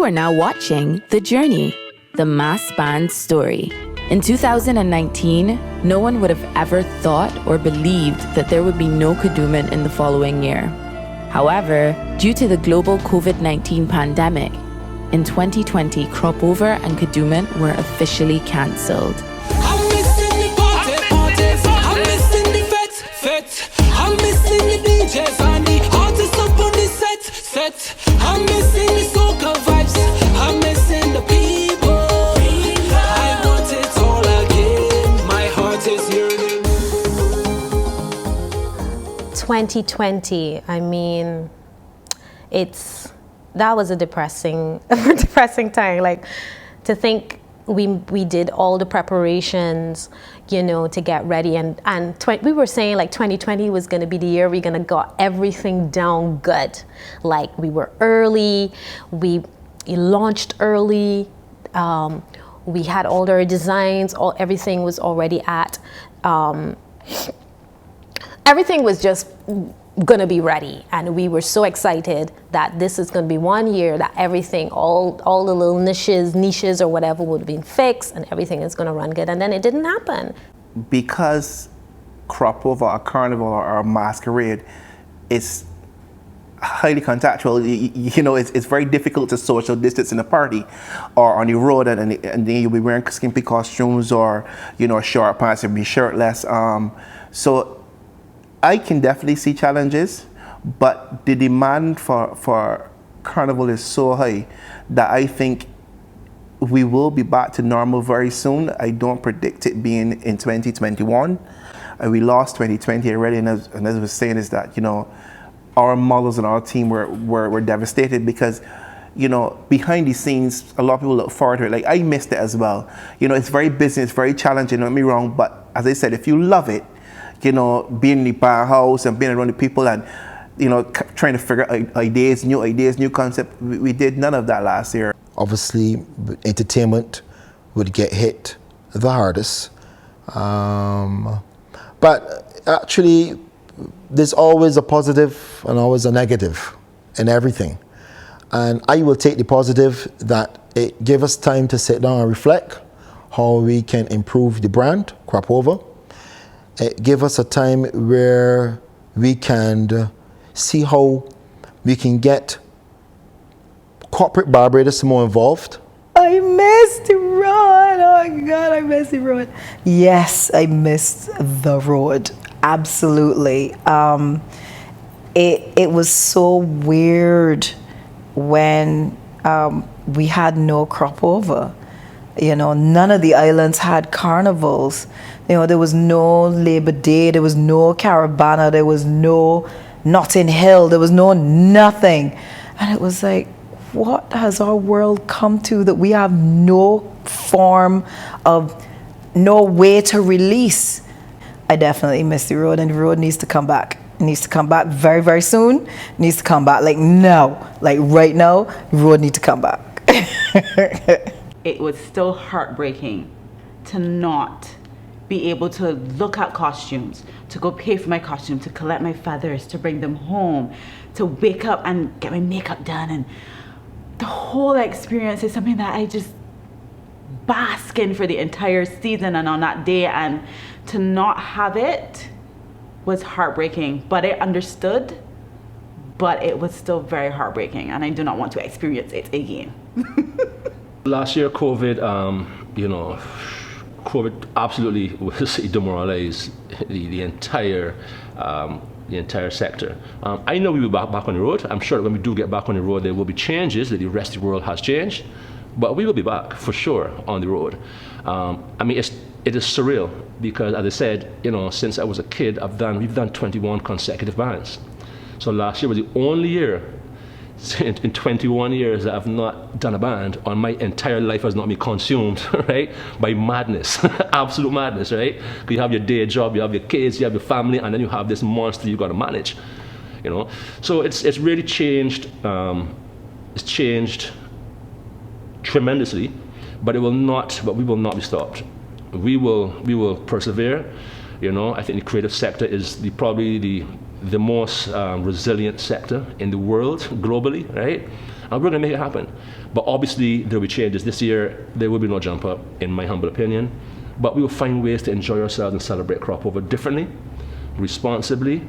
You are now watching The Journey, the mass band story. In 2019, no one would have ever thought or believed that there would be no Kadooment in the following year. However, due to the global COVID-19 pandemic, in 2020, Cropover and Kadooment were officially cancelled. I'm missing the parties, I'm missing the fets, I'm missing the DJs and the artists up on the set. I'm missing the soca vibes, I'm missing the people. I want it all again, my heart is yearning. 2020, I mean, that was a depressing time. Like, to think we did all the preparations, to get ready, and we were saying like 2020 was going to be the year we're going to got everything down good. Like, we were early, we launched early, we had all our designs, everything was already at, everything was just gonna be ready, and we were so excited that this is gonna be 1 year that everything, all the little niches or whatever would have been fixed, and everything is gonna run good, and then it didn't happen. Because Cropover or Carnival or Masquerade is highly contactual, it's very difficult to social distance in a party or on the road, and then you'll be wearing skimpy costumes or short pants and be shirtless. So I can definitely see challenges, but the demand for Carnival is so high that I think we will be back to normal very soon. I don't predict it being in 2021. We lost 2020 already, and as I was saying is that, our models and our team were devastated because, behind the scenes, a lot of people look forward to it. Like, I missed it as well. It's very busy, it's very challenging, don't get me wrong, but as I said, if you love it, being in the bar house and being around the people and, trying to figure out ideas, new concept. We did none of that last year. Obviously, entertainment would get hit the hardest. But actually, there's always a positive and always a negative in everything. And I will take the positive that it gave us time to sit down and reflect how we can improve the brand, Cropover. It gave us a time where we can see how we can get corporate Barbados more involved. I missed the road. Oh my God, I missed the road. Yes, I missed the road. Absolutely. It was so weird when we had no Cropover. None of the islands had carnivals. There was no Labor Day, there was no Carabana, there was no Notting Hill, there was no nothing. And it was like, what has our world come to that we have no form of, no way to release? I definitely miss the road, and the road needs to come back. It needs to come back very, very soon. It needs to come back like now, like right now, the road needs to come back. It was still heartbreaking to not be able to look at costumes, to go pay for my costume, to collect my feathers, to bring them home, to wake up and get my makeup done. And the whole experience is something that I just bask in for the entire season and on that day. And to not have it was heartbreaking, but I understood, but it was still very heartbreaking, and I do not want to experience it again. Last year, COVID, COVID absolutely was demoralized the entire sector. I know we will be back on the road. I'm sure that when we do get back on the road, there will be changes that the rest of the world has changed, but we will be back for sure on the road. It is surreal because, as I said, since I was a kid, we've done 21 consecutive bands. So last year was the only year in 21 years that I've not done a band, or my entire life has not been consumed, right, by madness, absolute madness, right? You have your day job, you have your kids, you have your family, and then you have this monster you got to manage, So it's really changed. It's changed tremendously, but we will not be stopped. We will persevere. I think the creative sector is probably the most resilient sector in the world globally, right? and we're going to make it happen. But obviously, there will be changes. This year, there will be no jump up, in my humble opinion. But we will find ways to enjoy ourselves and celebrate crop over differently, responsibly,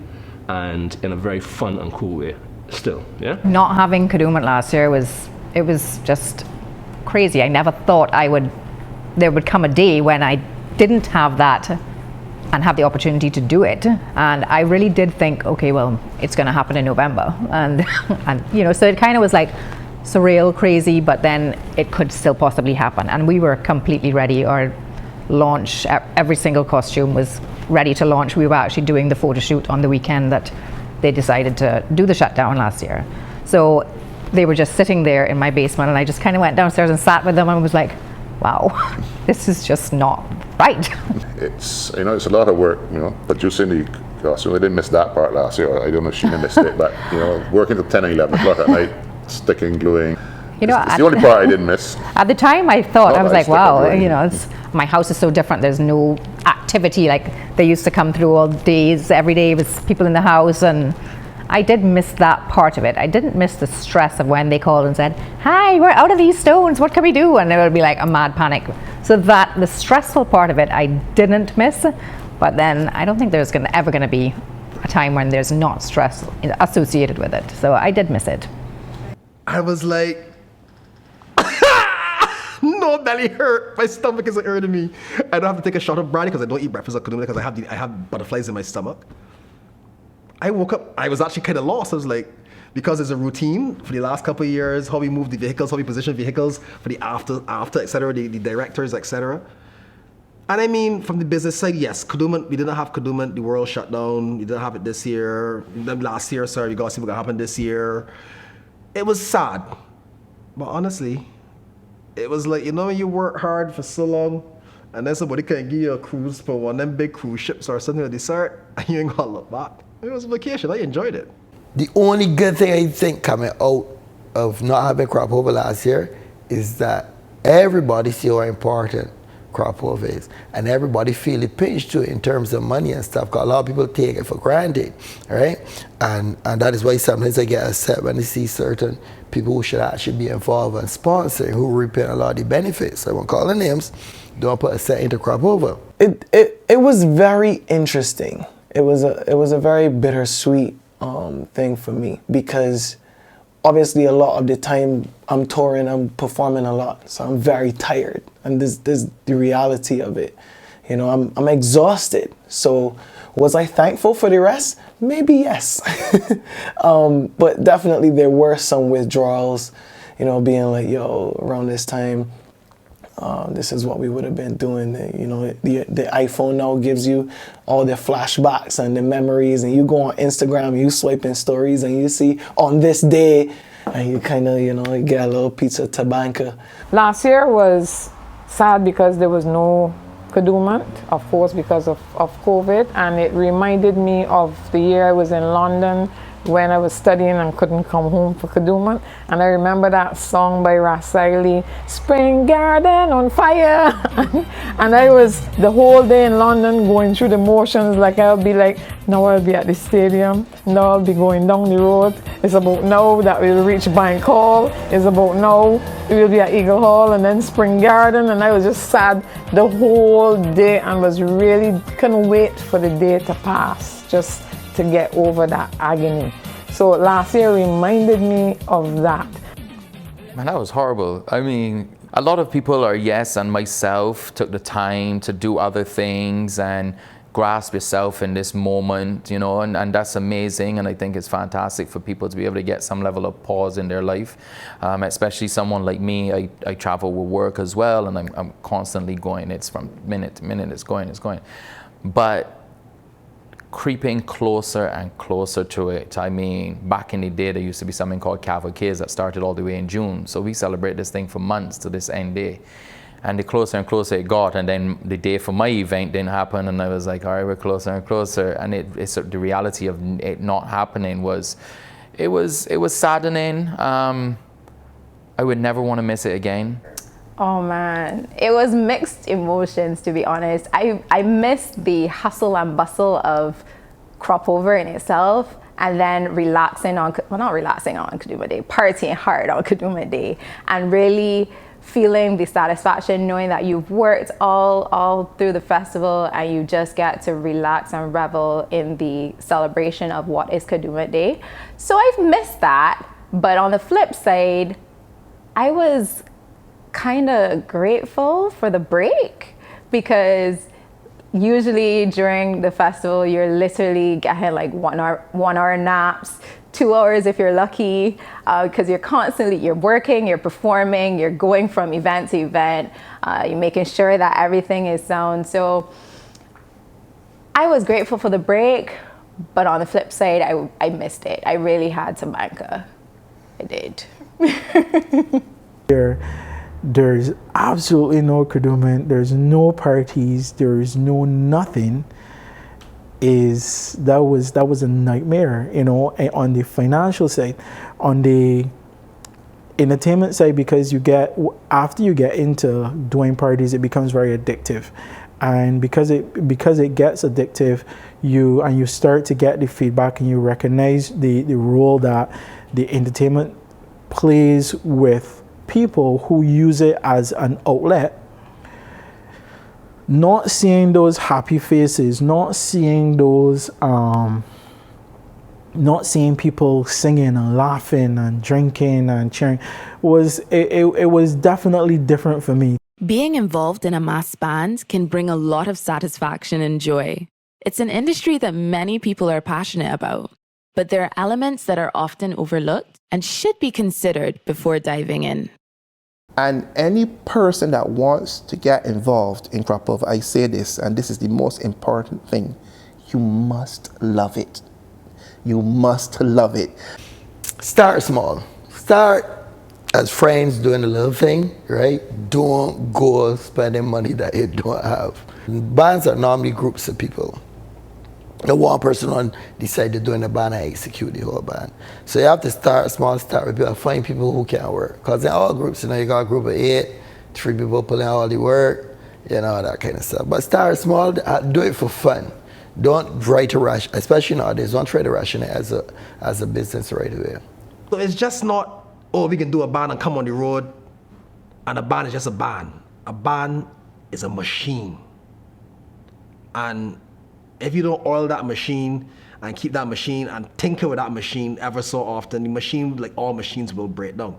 and in a very fun and cool way still, yeah? Not having Kadooment last year was just crazy. I never thought there would come a day when I didn't have that and have the opportunity to do it. And I really did think, okay, well, it's going to happen in November. And so it kind of was like surreal, crazy, but then it could still possibly happen. And we were completely ready. Our launch, every single costume was ready to launch. We were actually doing the photo shoot on the weekend that they decided to do the shutdown last year. So they were just sitting there in my basement, and I just kind of went downstairs and sat with them and was like, wow, this is just not right. It's a lot of work, producing the costume. I didn't miss that part last year. I don't know if Sheena missed it, but working till 10 and 11 o'clock at night, sticking, gluing. It's the only part I didn't miss. At the time, I thought, I was like, wow, my house is so different. There's no activity like they used to come through all days. Every day was people in the house, and I did miss that part of it. I didn't miss the stress of when they called and said, hi, we're out of these stones, what can we do? And it would be like a mad panic. So that the stressful part of it, I didn't miss. But then I don't think there's ever going to be a time when there's not stress associated with it. So I did miss it. I was like, no, belly hurt. My stomach is hurting me. I don't have to take a shot of brandy because I don't eat breakfast at Kadooment because I have butterflies in my stomach. I woke up, I was actually kind of lost. I was like, because there's a routine for the last couple of years, how we move the vehicles, how we position vehicles for the after, etc., the directors, etc. And I mean, from the business side, yes, Kadooment, we didn't have Kadooment, the world shut down, we didn't have it this year, last year, sorry, we got to see what's going to happen this year. It was sad, but honestly, it was like, when you work hard for so long, and then somebody can give you a cruise for one of them big cruise ships or something of the sort, and you ain't gonna look back. It was a vacation, I enjoyed it. The only good thing I think coming out of not having crop over last year is that everybody see how important crop over is, and everybody feel the pinch to it in terms of money and stuff, because a lot of people take it for granted, right? And that is why sometimes I get upset when I see certain people who should actually be involved and sponsoring, who reaping a lot of the benefits. I won't call the names, don't put a set into crop over. It was very interesting. It was a very bittersweet thing for me, because obviously a lot of the time I'm touring, I'm performing a lot, so I'm very tired, and this the reality of it. I'm exhausted. So was I thankful for the rest? Maybe yes. But definitely there were some withdrawals, being like, yo, around this time, this is what we would have been doing. The iPhone now gives you all the flashbacks and the memories, and you go on Instagram, you swiping stories, and you see on this day, and you kind of, get a little piece of tabanca. Last year was sad because there was no Kadooment, of course, because of COVID, and it reminded me of the year I was in London when I was studying and couldn't come home for Kadooment. And I remember that song by Rasaili, Spring Garden on Fire. And I was the whole day in London going through the motions, like I'll be like, now I'll be at the stadium, now I'll be going down the road. It's about now that we'll reach Bank Hall. It's about now we'll be at Eagle Hall and then Spring Garden. And I was just sad the whole day and was really, couldn't wait for the day to pass, just to get over that agony. So last year reminded me of that. Man, that was horrible. I mean, a lot of people and myself took the time to do other things and grasp yourself in this moment, and that's amazing. And I think it's fantastic for people to be able to get some level of pause in their life, especially someone like me. I travel with work as well, and I'm constantly going. It's from minute to minute, it's going. But creeping closer and closer to it. I mean, back in the day, there used to be something called Cavalcades that started all the way in June. So we celebrate this thing for months to this end day. And the closer and closer it got, and then the day for my event didn't happen, and I was like, all right, we're closer and closer. And it's the reality of it not happening was saddening. I would never want to miss it again. Oh man, it was mixed emotions, to be honest. I missed the hustle and bustle of crop over in itself, and then relaxing on, well, not relaxing on Kaduma Day, partying hard on Kaduma Day, and really feeling the satisfaction knowing that you've worked all through the festival and you just get to relax and revel in the celebration of what is Kaduma Day. So I've missed that, but on the flip side, I was kind of grateful for the break, because usually during the festival you're literally getting like 1 hour naps, 2 hours if you're lucky, because you're working, you're performing, you're going from event to event, you're making sure that everything is sound. So I was grateful for the break, but on the flip side, I missed it. I really had to banker. I did. There's absolutely no Kaduma, there's no parties, there's no nothing. That was a nightmare, you know, on the financial side. On the entertainment side, because after you get into doing parties, it becomes very addictive, and because it gets addictive, you start to get the feedback, and you recognize the role that the entertainment plays with people who use it as an outlet. Not seeing those happy faces, not seeing people singing and laughing and drinking and cheering, it was definitely different for me. Being involved in a mass band can bring a lot of satisfaction and joy. It's an industry that many people are passionate about, but there are elements that are often overlooked and should be considered before diving in. And any person that wants to get involved in crop over, I say this, and this is the most important thing, you must love it. You must love it. Start small. Start as friends doing a little thing, right? Don't go spending money that you don't have. Bands are normally groups of people. The one person decide to do in a band and execute the whole band. So you have to start small, start with people, find people who can work. Because in all groups, you know, you got a group of 8, 3 people pulling all the work, you know, that kind of stuff. But start small, do it for fun. Don't try to rush, especially nowadays, don't try to rush in it as a business right away. So it's just not, oh, we can do a band and come on the road, and a band is just a band. A band is a machine. And if you don't oil that machine and keep that machine and tinker with that machine ever so often, the machine, like all machines, will break down.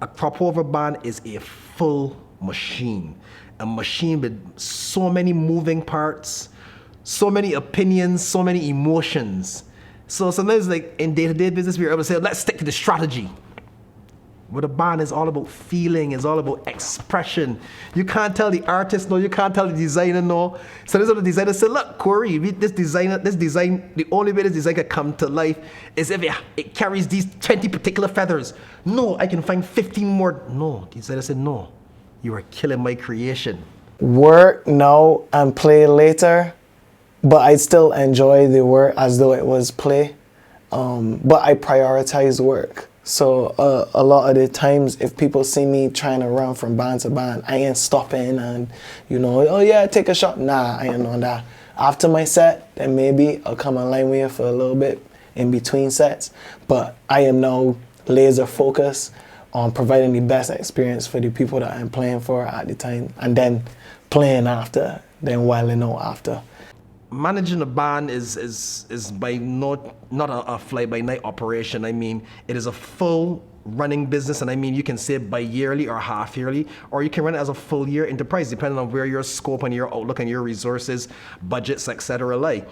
A crop over band is a full machine. A machine with so many moving parts, so many opinions, so many emotions. So sometimes, like in day-to-day business, we're able to say, let's stick to the strategy. But a band is all about feeling, it's all about expression. You can't tell the artist no, you can't tell the designer no. So this is what the designer said, look, Corey, this design, the only way this design can come to life is if it carries these 20 particular feathers. No, I can find 15 more. No, the designer said, no, you are killing my creation. Work now and play later, but I still enjoy the work as though it was play. But I prioritize work. So a lot of the times, if people see me trying to run from band to band, I ain't stopping and, you know, oh yeah, take a shot. Nah, I ain't on that. After my set, then maybe I'll come online with you for a little bit in between sets. But I am now laser focused on providing the best experience for the people that I'm playing for at the time, and then playing after, then wilding out after. Managing a band is by not a fly-by-night operation. I mean, it is a full running business, and I mean, you can say bi-yearly or half-yearly, or you can run it as a full-year enterprise, depending on where your scope and your outlook and your resources, budgets, etc. lie.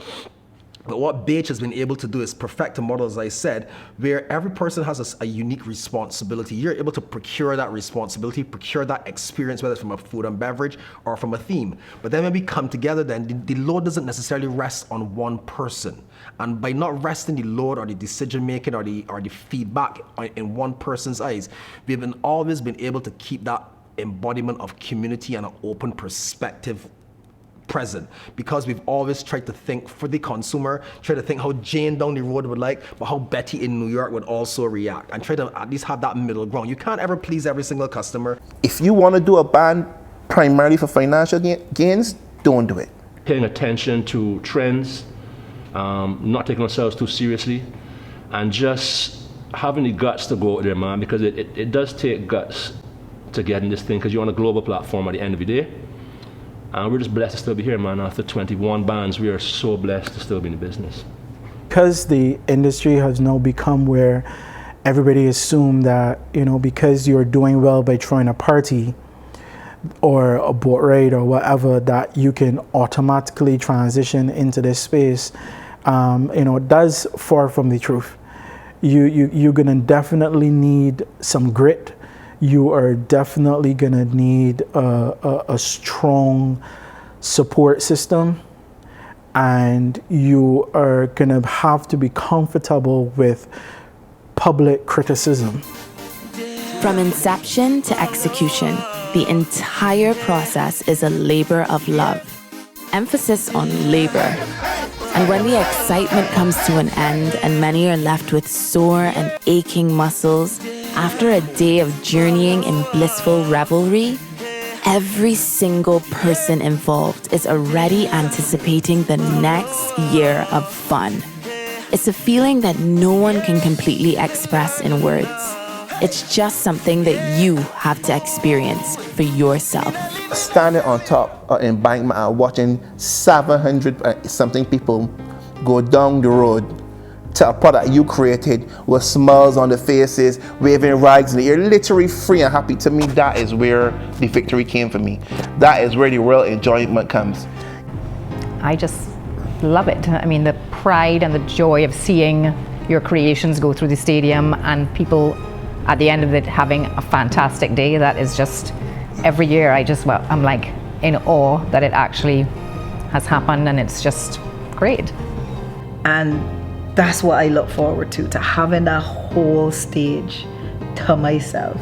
But what BH has been able to do is perfect a model, as I said, where every person has a unique responsibility. You're able to procure that responsibility, procure that experience, whether it's from a food and beverage or from a theme. But then when we come together, then the load doesn't necessarily rest on one person. And by not resting the load or the decision making or the feedback in one person's eyes, we've always been able to keep that embodiment of community and an open perspective present, because we've always tried to think for the consumer, try to think how Jane down the road would like, but how Betty in New York would also react, and try to at least have that middle ground. You can't ever please every single customer. If you want to do a band primarily for financial gains, don't do it. Paying attention to trends, not taking ourselves too seriously, and just having the guts to go out there, man, because it does take guts to get in this thing, because you're on a global platform at the end of the day. And we're just blessed to still be here, man. After 21 bands, we are so blessed to still be in the business. Because the industry has now become where everybody assumes that, you know, because you're doing well by throwing a party or a boat ride or whatever, that you can automatically transition into this space, you know, that's far from the truth. You're gonna definitely need some grit. You are definitely gonna need a strong support system, and you are gonna have to be comfortable with public criticism. From inception to execution, the entire process is a labor of love. Emphasis on labor. And when the excitement comes to an end and many are left with sore and aching muscles, after a day of journeying in blissful revelry, every single person involved is already anticipating the next year of fun. It's a feeling that no one can completely express in words. It's just something that you have to experience for yourself. Standing on top of embankment and watching 700 something people go down the road to a product you created with smiles on their faces, waving rags in the air, literally free and happy. To me, that is where the victory came for me. That is where the real enjoyment comes. I just love it. I mean, the pride and the joy of seeing your creations go through the stadium and people at the end of it having a fantastic day, that is just, every year I'm like in awe that it actually has happened, and it's just great. And that's what I look forward to having that whole stage to myself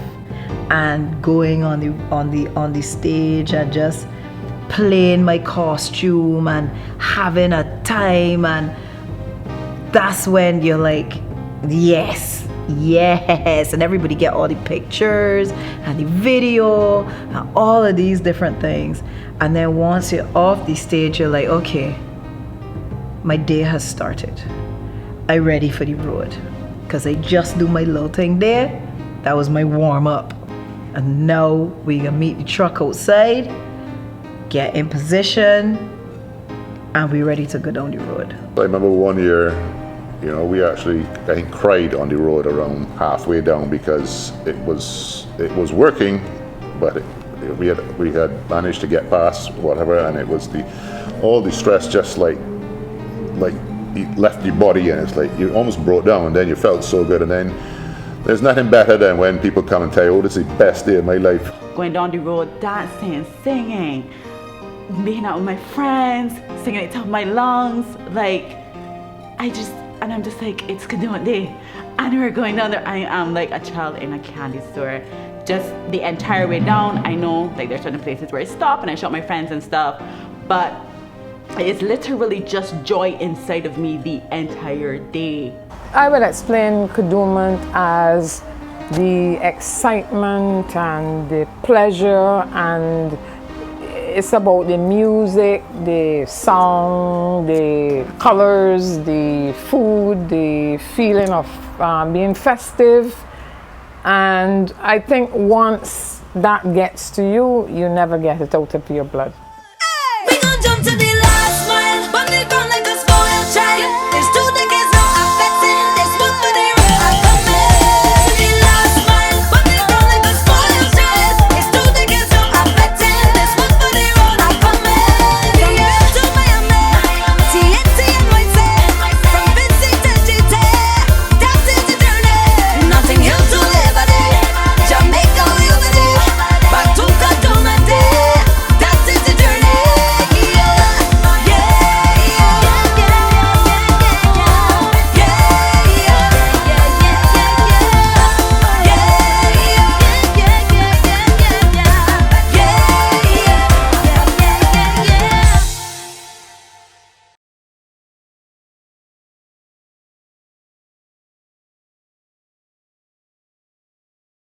and going on the stage and just playing my costume and having a time, and that's when you're like, yes, and everybody get all the pictures and the video and all of these different things. And then once you're off the stage, you're like, okay, my day has started. I'm ready for the road, because I just do my little thing there. That was my warm up, and now we gonna meet the truck outside, get in position, and we're ready to go down the road. I remember one year, you know, we actually, I think, cried on the road around halfway down, because it was working, but we had managed to get past whatever, and it was all the stress just like it left your body, and it's like you almost broke down, and then you felt so good. And then there's nothing better than when people come and tell you, oh, this is the best day of my life. Going down the road, dancing, singing, being out with my friends, singing at the top of my lungs, like, I'm just like, it's Kadooment Day. And we're going down there, I am like a child in a candy store. Just the entire way down, I know like there's certain places where I stop and I show my friends and stuff, but it's literally just joy inside of me the entire day. I would explain Kadooment as the excitement and the pleasure, and it's about the music, the song, the colors, the food, the feeling of being festive. And I think once that gets to you, you never get it out of your blood. We gon' jump to the